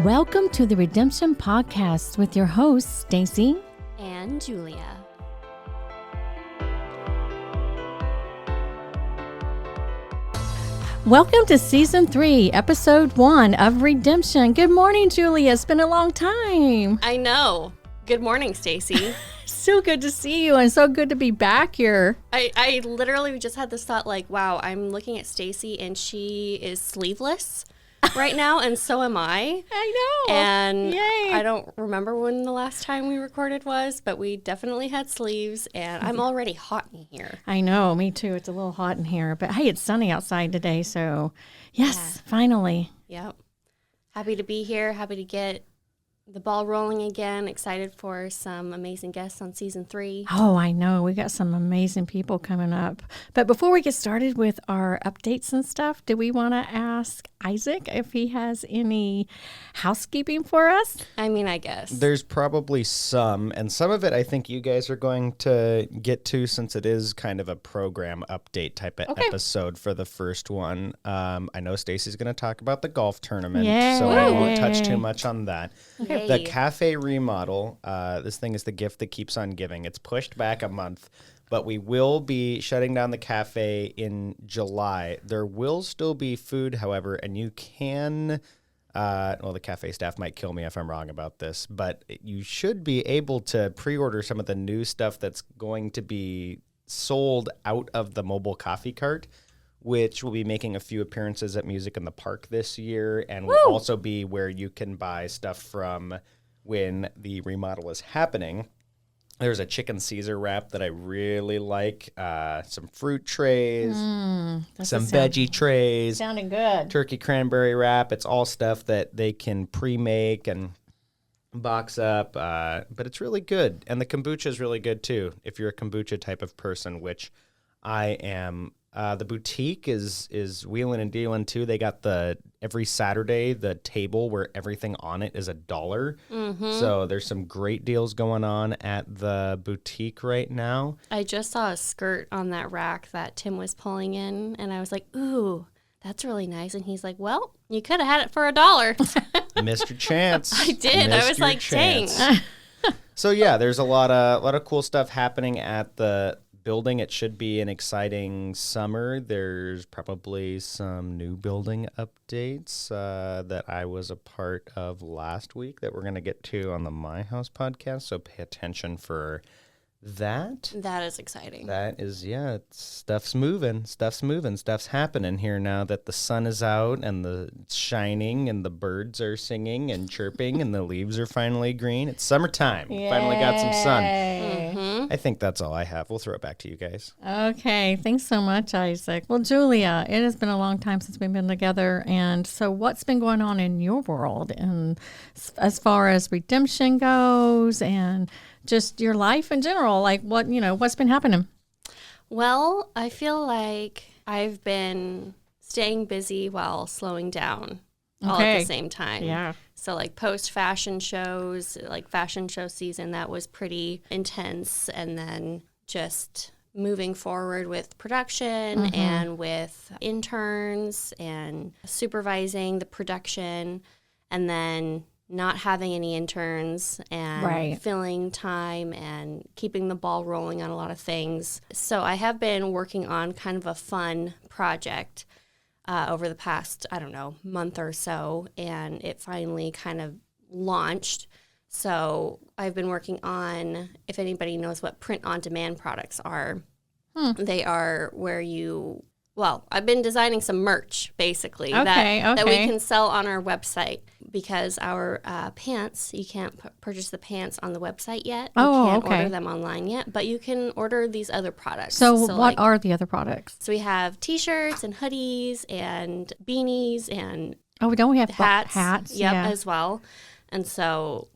Welcome to the Redemption Podcast with your hosts, Staci and Julia. Welcome to Season 3, Episode 1 of Redemption. Good morning, Julia. It's been a long time. I know. Good morning, Staci. So good to see you and so good to be back here. I literally just had this thought like, wow, I'm looking at Staci and she is sleeveless right now, and so am I. I know. And yay. I don't remember when the last time we recorded was, but we definitely had sleeves, and I'm already hot in here. I know, me too. It's a little hot in here, but hey, it's sunny outside today, so yes, finally. Yep. Happy to be here. Happy to get the ball rolling again. Excited for some amazing guests on Season 3. Oh, I know. We got some amazing people coming up. But before we get started with our updates and stuff, do we want to ask Isaac if he has any housekeeping for us? I mean, I guess. There's probably some, and some of it I think you guys are going to get to since it is kind of a program update type of episode for the first one. I know Staci's going to talk about the golf tournament, so I won't touch too much on that. Okay. The cafe remodel, this thing is the gift that keeps on giving. It's pushed back a month, but we will be shutting down the cafe in July. There will still be food, however, and you can, the cafe staff might kill me if I'm wrong about this, but you should be able to pre-order some of the new stuff that's going to be sold out of the mobile coffee cart, which will be making a few appearances at Music in the Park this year, and will also be where you can buy stuff from when the remodel is happening. There's a chicken Caesar wrap that I really like, some fruit trays, some veggie trays. Sounding good. Turkey cranberry wrap. It's all stuff that they can pre-make and box up, but it's really good. And the kombucha is really good, too, if you're a kombucha type of person, which I am. The boutique is wheeling and dealing too. They got every Saturday, the table where everything on it is $1. Mm-hmm. So there's some great deals going on at the boutique right now. I just saw a skirt on that rack that Tim was pulling in, and I was like, ooh, that's really nice. And he's like, well, you could have had it for $1. Missed your chance. I did. I was like, dang. So yeah, there's a lot of cool stuff happening at the building. It should be an exciting summer. There's probably some new building updates that I was a part of last week that we're going to get to on the My House podcast, so pay attention for that. That is exciting. That is, stuff's moving, stuff's happening here now that the sun is out and it's shining and the birds are singing and chirping and the leaves are finally green. It's summertime. Yay. Finally got some sun. Mm-hmm. I think that's all I have. We'll throw it back to you guys. Okay. Thanks so much, Isaac. Well, Julia, it has been a long time since we've been together. And so what's been going on in your world and as far as redemption goes and just your life in general, like what's been happening? Well, I feel like I've been staying busy while slowing down all at the same time. Yeah. So like post fashion shows, like fashion show season, that was pretty intense. And then just moving forward with production and with interns and supervising the production, and then not having any interns and filling time and keeping the ball rolling on a lot of things. So I have been working on kind of a fun project over the past, month or so, and it finally kind of launched. So I've been working on, if anybody knows what print-on-demand products are, they are where I've been designing some merch, basically, that we can sell on our website, because our pants, you can't purchase the pants on the website yet. You can't order them online yet, but you can order these other products. So what are the other products? So we have T-shirts and hoodies and beanies and don't we have hats? Yep, as well. And so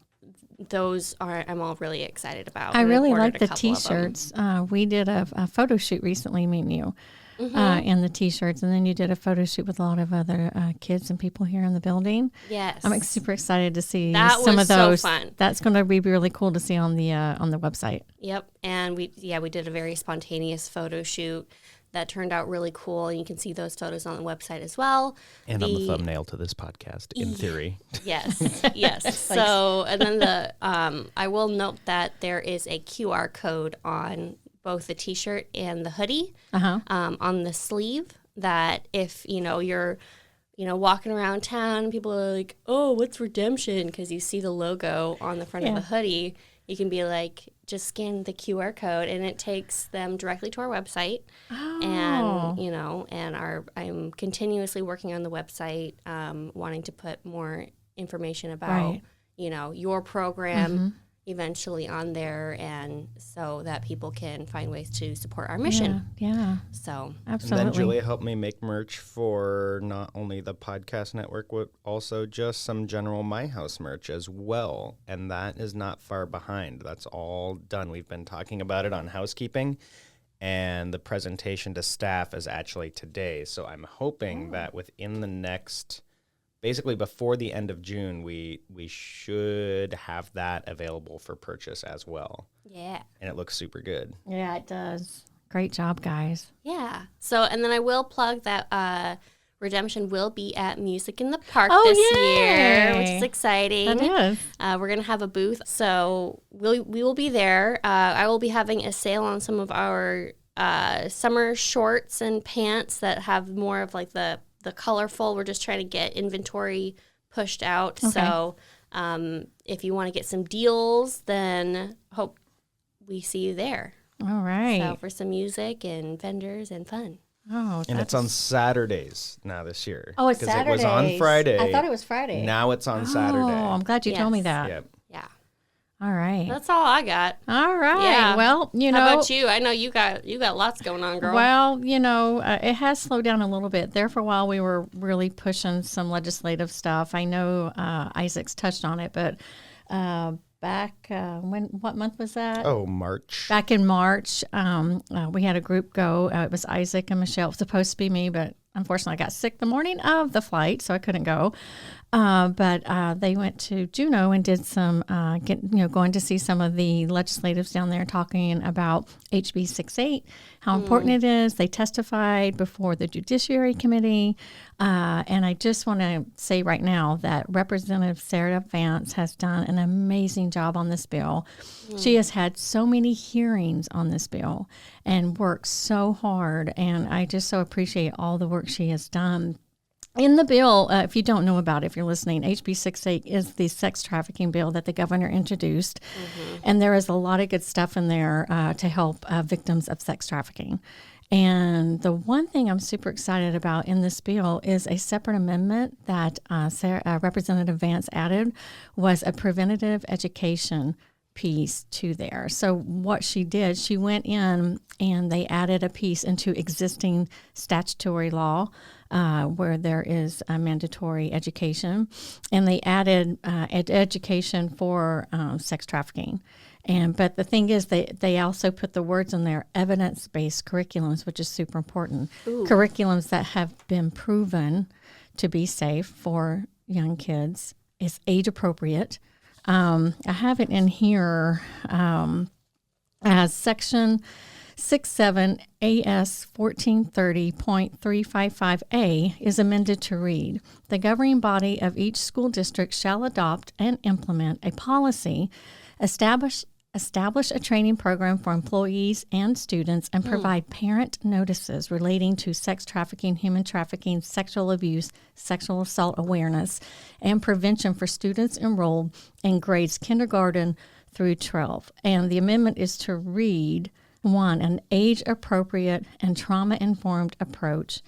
those I'm all really excited about. I really like the T-shirts. We did a photo shoot recently, me and you. And the T-shirts, and then you did a photo shoot with a lot of other kids and people here in the building. Yes, I'm super excited to see some of those. So fun. That's going to be really cool to see on the website. Yep, and we did a very spontaneous photo shoot that turned out really cool. And you can see those photos on the website as well. And on the thumbnail to this podcast, in theory. Yes, yes. So, and then I will note that there is a QR code on both the T-shirt and the hoodie on the sleeve that if, you're, walking around town, people are like, oh, what's redemption? Because you see the logo on the front of the hoodie. You can be like, just scan the QR code, and it takes them directly to our website. And, I'm continuously working on the website, wanting to put more information about, your program eventually on there, and so that people can find ways to support our mission. Yeah. So Absolutely. And then Julia helped me make merch for not only the podcast network, but also just some general My House merch as well. And that is not far behind. That's all done. We've been talking about it on housekeeping, and the presentation to staff is actually today. So I'm hoping that within the next, basically before the end of June, we should have that available for purchase as well. Yeah. And it looks super good. Yeah, it does. Great job, guys. Yeah. So, and then I will plug that Redemption will be at Music in the Park Oh, this yay. year, which is exciting. That is. We're going to have a booth, so we will be there. I will be having a sale on some of our summer shorts and pants that have more of like the colorful. We're just trying to get inventory pushed out. Okay. So if you want to get some deals, then hope we see you there. All right. So for some music and vendors and fun. Oh, And it's on Saturdays now this year. Oh, it's 'Cause it was on Saturdays. Friday. I thought it was Friday. Now it's on Saturday. Oh, I'm glad you told me Yes. that. Yep. Yeah. All right. That's all I got. All right. Yeah. Well, How about you? I know you got lots going on, girl. Well, it has slowed down a little bit. There for a while, we were really pushing some legislative stuff. I know Isaac's touched on it, but back what month was that? Oh, March. Back in March, we had a group go. It was Isaac and Michelle. It was supposed to be me, but unfortunately, I got sick the morning of the flight, so I couldn't go. But they went to Juneau and did some, going to see some of the legislatives down there talking about HB 68, how important it is. They testified before the Judiciary Committee. And I just want to say right now that Representative Sarah Vance has done an amazing job on this bill. She has had so many hearings on this bill and worked so hard. And I just so appreciate all the work she has done. In the bill, if you don't know about it, if you're listening, HB 68 is the sex trafficking bill that the governor introduced. And there is a lot of good stuff in there to help victims of sex trafficking. And the one thing I'm super excited about in this bill is a separate amendment that Representative Vance added was a preventative education piece to there. So what she did, she went in and they added a piece into existing statutory law where there is a mandatory education, and they added education for sex trafficking. But the thing is, they also put the words in there, evidence-based curriculums, which is super important. Ooh. Curriculums that have been proven to be safe for young kids. It's age appropriate. I have it in here as section 67 AS 1430.355A is amended to read, the governing body of each school district shall adopt and implement a policy, establish a training program for employees and students, and provide parent notices relating to sex trafficking, human trafficking, sexual abuse, sexual assault awareness, and prevention for students enrolled in grades kindergarten through 12. And the amendment is to read, 1, an age-appropriate and trauma-informed approach,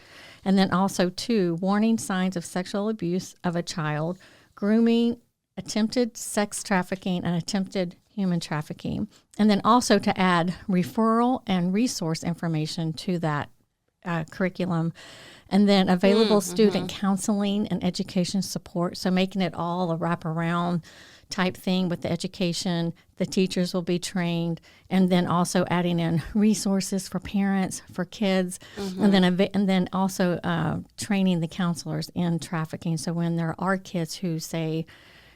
and then also 2, warning signs of sexual abuse of a child, grooming, attempted sex trafficking, and attempted human trafficking, and then also to add referral and resource information to that curriculum, and then available student counseling and education support. So making it all a wraparound type thing with the education. The teachers will be trained, and then also adding in resources for parents, for kids, and then also training the counselors in trafficking. So when there are kids who say,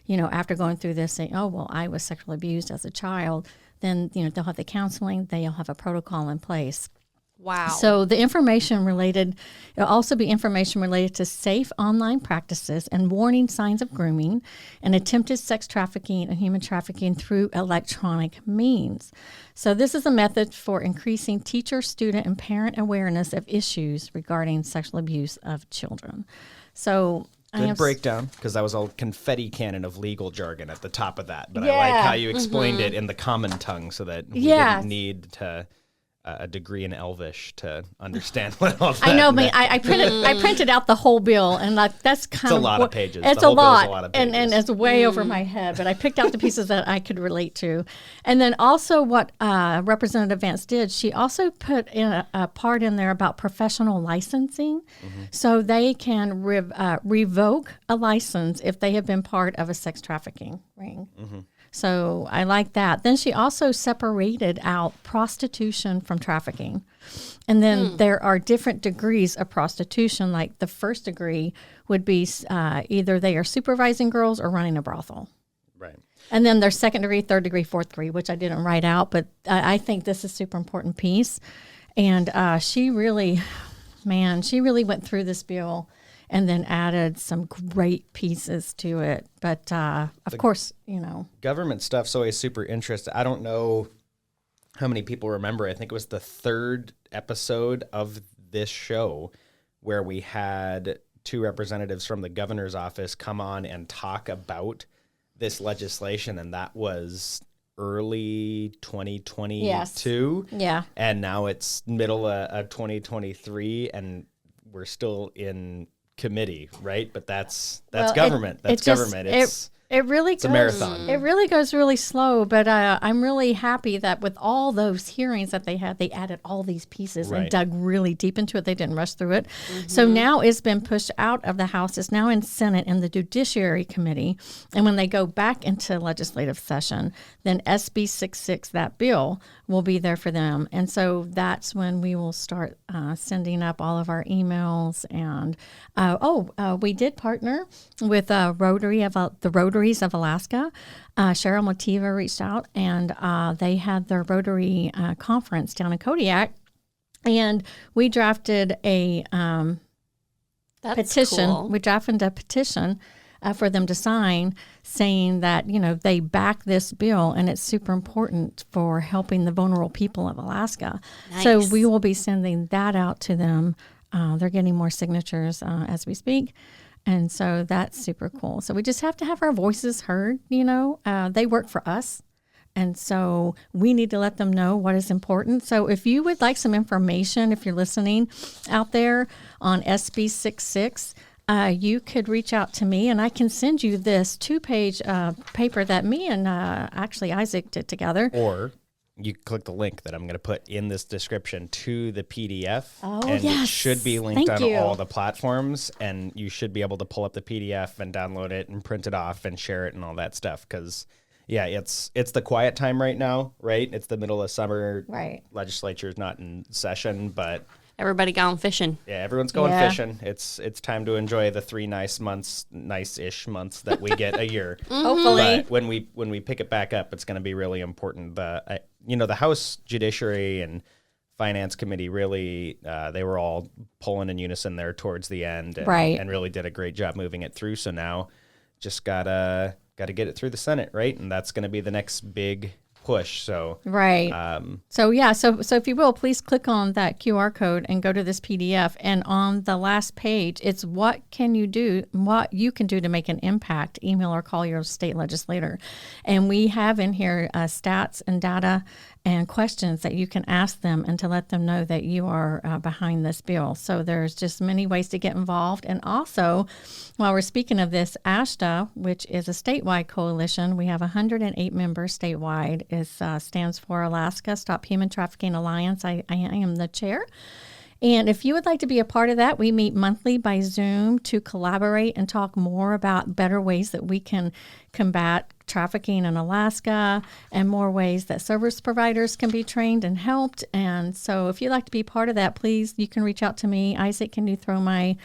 after going through this, say, oh, well, I was sexually abused as a child, then, they'll have the counseling, they'll have a protocol in place. Wow. So the it'll also be information related to safe online practices and warning signs of grooming and attempted sex trafficking and human trafficking through electronic means. So this is a method for increasing teacher, student, and parent awareness of issues regarding sexual abuse of children. So Good breakdown, because that was a confetti cannon of legal jargon at the top of that. But I Yeah. like how you explained it in the common tongue so that we didn't need to a degree in Elvish to understand what all that I know, meant. I printed out the whole bill, and that's kind of a lot of pages. It's The a whole bill's lot, a lot of and pages. it's way over my head. But I picked out the pieces that I could relate to, and then also what Representative Vance did. She also put in a part in there about professional licensing, so they can revoke a license if they have been part of a sex trafficking ring. So I like that. Then she also separated out prostitution from trafficking. And then there are different degrees of prostitution. Like the first degree would be either they are supervising girls or running a brothel. Right. And then there's second degree, third degree, fourth degree, which I didn't write out, but I think this is a super important piece. And she really went through this bill and then added some great pieces to it. But of course, Government stuff's always super interesting. I don't know how many people remember. I think it was the third episode of this show where we had two representatives from the governor's office come on and talk about this legislation, and that was early 2022. Yes. Yeah. And now it's middle of 2023, and we're still in committee, right? But that's government. It really It's a marathon. It really goes really slow, but I'm really happy that with all those hearings that they had, they added all these pieces and dug really deep into it. They didn't rush through it. So now it's been pushed out of the House. It's now in Senate in the Judiciary Committee. And when they go back into legislative session, then SB 66, that bill, will be there for them. And so that's when we will start sending up all of our emails. And we did partner with the Rotaries of Alaska. Cheryl Motiva reached out, and they had their Rotary conference down in Kodiak, and we drafted a petition. Cool. We drafted a petition for them to sign, saying that they back this bill, and it's super important for helping the vulnerable people of Alaska. Nice. So we will be sending that out to them. They're getting more signatures as we speak. And so that's super cool. So we just have to have our voices heard, They work for us. And so we need to let them know what is important. So if you would like some information, if you're listening out there on SB 66, you could reach out to me, and I can send you this 2-page paper that me and actually Isaac did together. Or you click the link that I'm going to put in this description to the PDF. Oh, and yes. it should be linked Thank on you. all the platforms, and you should be able to pull up the PDF and download it and print it off and share it and all that stuff. Because, it's the quiet time right now, right? It's the middle of summer. Right. Legislature's not in session, but Everybody gone fishing. yeah, everyone's going Yeah. fishing. It's time to enjoy the 3 nice-ish months that we get a year. Hopefully. But when we pick it back up, it's going to be really important. The House Judiciary and Finance Committee really they were all pulling in unison there towards the end, and really did a great job moving it through. So now just gotta get it through the Senate, right? And that's going to be the next big push. So Right. So if you will, please click on that QR code and go to this PDF. And on the last page, it's what you can do to make an impact. Email or call your state legislator. And we have in here stats and data and questions that you can ask them, and to let them know that you are behind this bill. So there's just many ways to get involved. And also, while we're speaking of this, ASHTA, which is a statewide coalition, we have 108 members statewide. It stands for Alaska Stop Human Trafficking Alliance. I am the chair. And if you would like to be a part of that, we meet monthly by Zoom to collaborate and talk more about better ways that we can combat trafficking in Alaska, and more ways that service providers can be trained and helped. And so if you'd like to be part of that, please, you can reach out to me. Isaac, can you throw my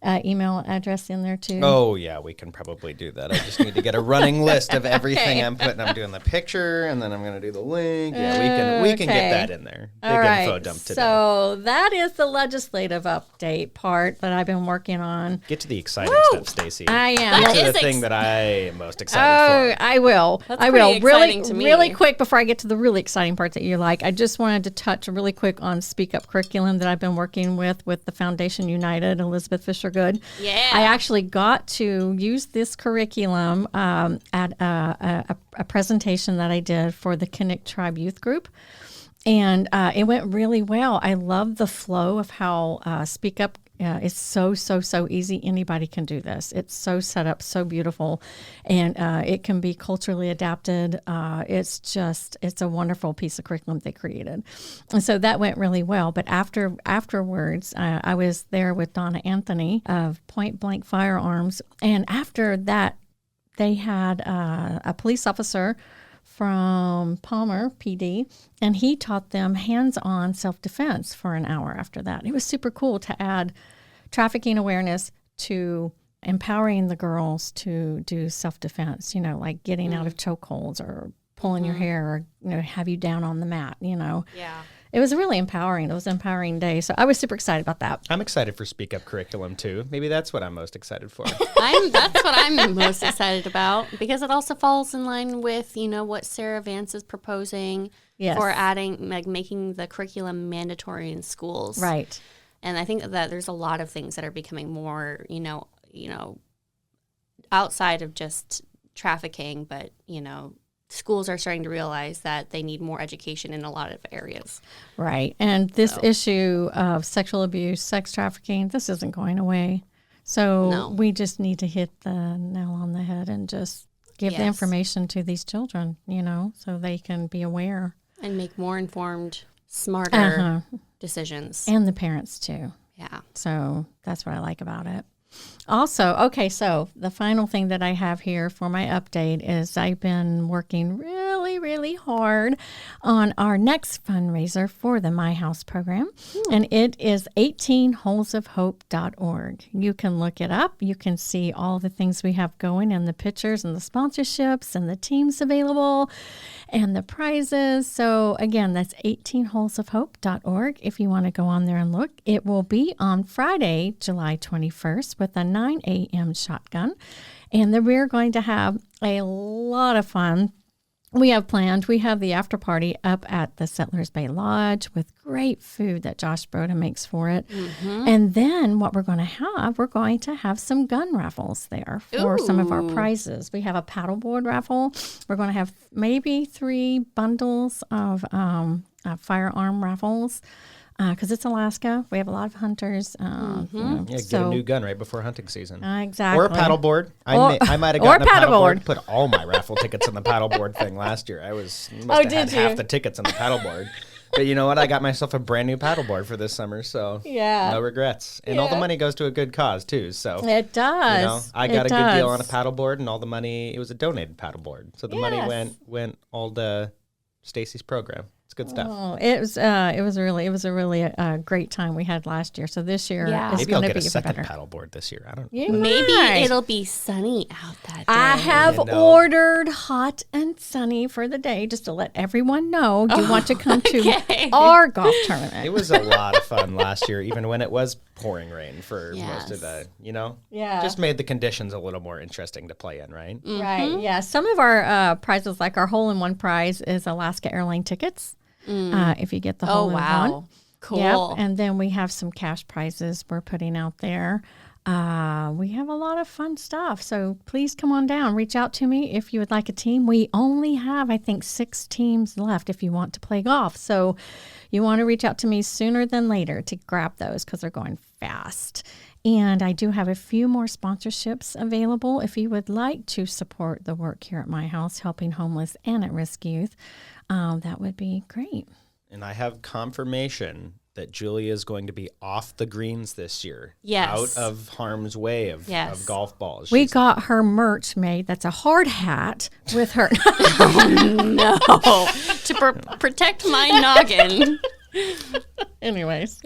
email address in there too? Oh, yeah, we can probably do that. I just need to get a running list of everything I'm putting. I'm doing the picture, and then I'm going to do the link. Yeah, we can get that in there. Big info dump today. So that is the legislative update part that I've been working on. Get to the exciting stuff, Staci. I am. Get to the thing that I am most excited for. I will. That's I will. pretty exciting to me. Really quick before I get to the really exciting parts that you like, I just wanted to touch really quick on Speak Up curriculum that I've been working with the Foundation United, Elizabeth Fisher Good. Yeah. I actually got to use this curriculum at a presentation that I did for the Kinnick Tribe Youth Group. And it went really well. I love the flow of how Speak Up is so easy. Anybody can do this. It's so set up, so beautiful, and it can be culturally adapted. It's a wonderful piece of curriculum they created. And so that went really well. But afterwards, I was there with Donna Anthony of Point Blank Firearms. And after that, they had a police officer from Palmer PD, and he taught them hands-on self-defense for an hour after that. It was super cool to add trafficking awareness to empowering the girls to do self-defense, like getting out of chokeholds or pulling your hair or, have you down on the mat, Yeah. It was really empowering. It was an empowering day. So I was super excited about that. I'm excited for Speak Up curriculum, too. Maybe that's what I'm most excited for. That's what I'm most excited about, because it also falls in line with, what Sarah Vance is proposing for adding, making the curriculum mandatory in schools. Right. And I think that there's a lot of things that are becoming more, outside of just trafficking, but, schools are starting to realize that they need more education in a lot of areas. Right. And this issue of sexual abuse, sex trafficking, this isn't going away. So we just need to hit the nail on the head and just give the information to these children, so they can be aware. And make more informed, smarter decisions. And the parents too. Yeah. So that's what I like about it. Also, okay, so the final thing that I have here for my update is I've been working really hard on our next fundraiser for the My House program, and it is 18holesofhope.org. You can look it up. You can see all the things we have going and the pictures and the sponsorships and the teams available and the prizes. So again, that's 18holesofhope.org if you want to go on there and look. It will be on Friday, July 21st with a 9 a.m. shotgun. And then we're going to have a lot of fun. We have the after party up at the Settlers Bay Lodge with great food that Josh Broda makes for it. Mm-hmm. And then what we're going to have some gun raffles there for some of our prizes. We have a paddleboard raffle. We're going to have maybe 3 bundles of firearm raffles. Because it's Alaska. We have a lot of hunters. Get a new gun right before hunting season. Exactly. Or a paddleboard. I might have gotten a paddleboard. Put all my raffle tickets in the paddleboard thing last year. I must have had half the tickets in the paddleboard. But you know what? I got myself a brand new paddleboard for this summer, so no regrets. And all the money goes to a good cause, too. So it does. I got a good deal on a paddleboard, and all the money, it was a donated paddleboard. So the money went all to Staci's program. It's good stuff. Oh, it was a really great time we had last year. So this year, it's maybe I'll going to get be a second better. paddleboard this year. I don't. Maybe it'll be sunny out that day. I have ordered hot and sunny for the day, just to let everyone know you want to come to our golf tournament. It was a lot of fun last year, even when it was pouring rain for most of the. Just made the conditions a little more interesting to play in, right? Mm-hmm. Right. Yeah. Some of our prizes, like our hole-in-one prize, is Alaska airline tickets. If you get the hole in one. Cool. Yep. And then we have some cash prizes we're putting out there. We have a lot of fun stuff. So please come on down. Reach out to me if you would like a team. We only have, I think, 6 teams left if you want to play golf. So you want to reach out to me sooner than later to grab those because they're going fast. And I do have a few more sponsorships available if you would like to support the work here at My House, helping homeless and at-risk youth. That would be great. And I have confirmation that Julia is going to be off the greens this year. Yes. Out of harm's way of golf balls. We got her merch made. That's a hard hat with her. No. To protect my noggin. Anyways.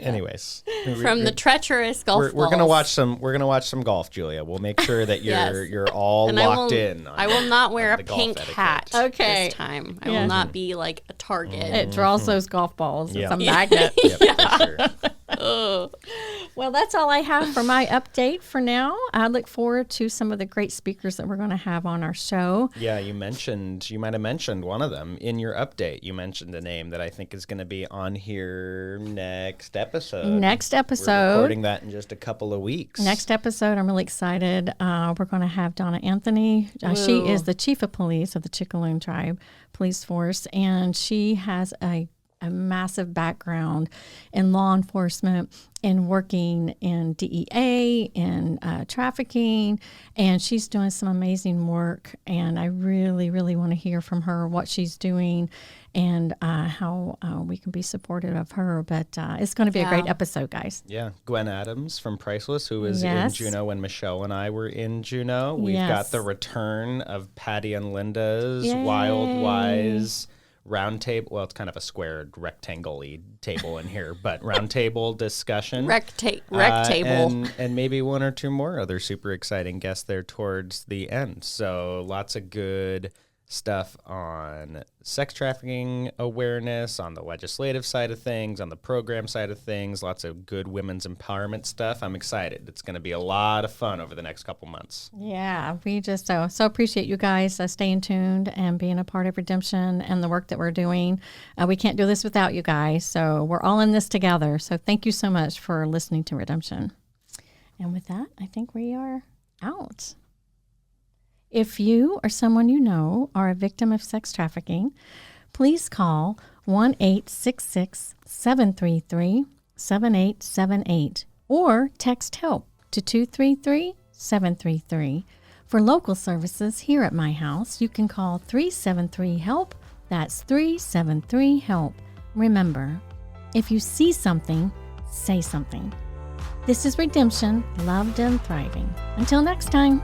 From the treacherous golf we're gonna watch some. We're gonna watch some golf, Julia. We'll make sure that you're all and locked in. I will not wear a the golf pink etiquette. hat Okay. this time. I will not be like a target. It draws those golf balls. Yeah. It's a magnet. Yep, for sure. Well, that's all I have for my update for now. I look forward to some of the great speakers that we're going to have on our show. Yeah, you might have mentioned one of them in your update. You mentioned a name that I think is going to be on here next episode. We're recording that in just a couple of weeks. Next episode, I'm really excited. We're going to have Donna Anthony. She is the chief of police of the Chickaloon Tribe Police Force, and she has a massive background in law enforcement and working in DEA and trafficking, and she's doing some amazing work, and I really, really want to hear from her what she's doing and how we can be supportive of her, but it's going to be a great episode, guys. Yeah, Gwen Adams from Priceless, who was in Juneau when Michelle and I were in Juneau. We've got the return of Patty and Linda's Wild Wise round table. Well, it's kind of a squared rectangle-y table in here, but round table discussion. Rec table. And maybe one or two more other super exciting guests there towards the end. So lots of good stuff on sex trafficking awareness, on the legislative side of things, on the program side of things, lots of good women's empowerment stuff. I'm excited. It's going to be a lot of fun over the next couple months. Yeah, we just so appreciate you guys staying tuned and being a part of Redemption and the work that we're doing. We can't do this without you guys, so we're all in this together. So thank you so much for listening to Redemption. And with that, I think we are out. If you or someone you know are a victim of sex trafficking, please call 1-866-733-7878 or text HELP to 233-733. For local services here at my house, you can call 373-HELP. That's 373-HELP. Remember, if you see something, say something. This is Redemption, loved and thriving. Until next time.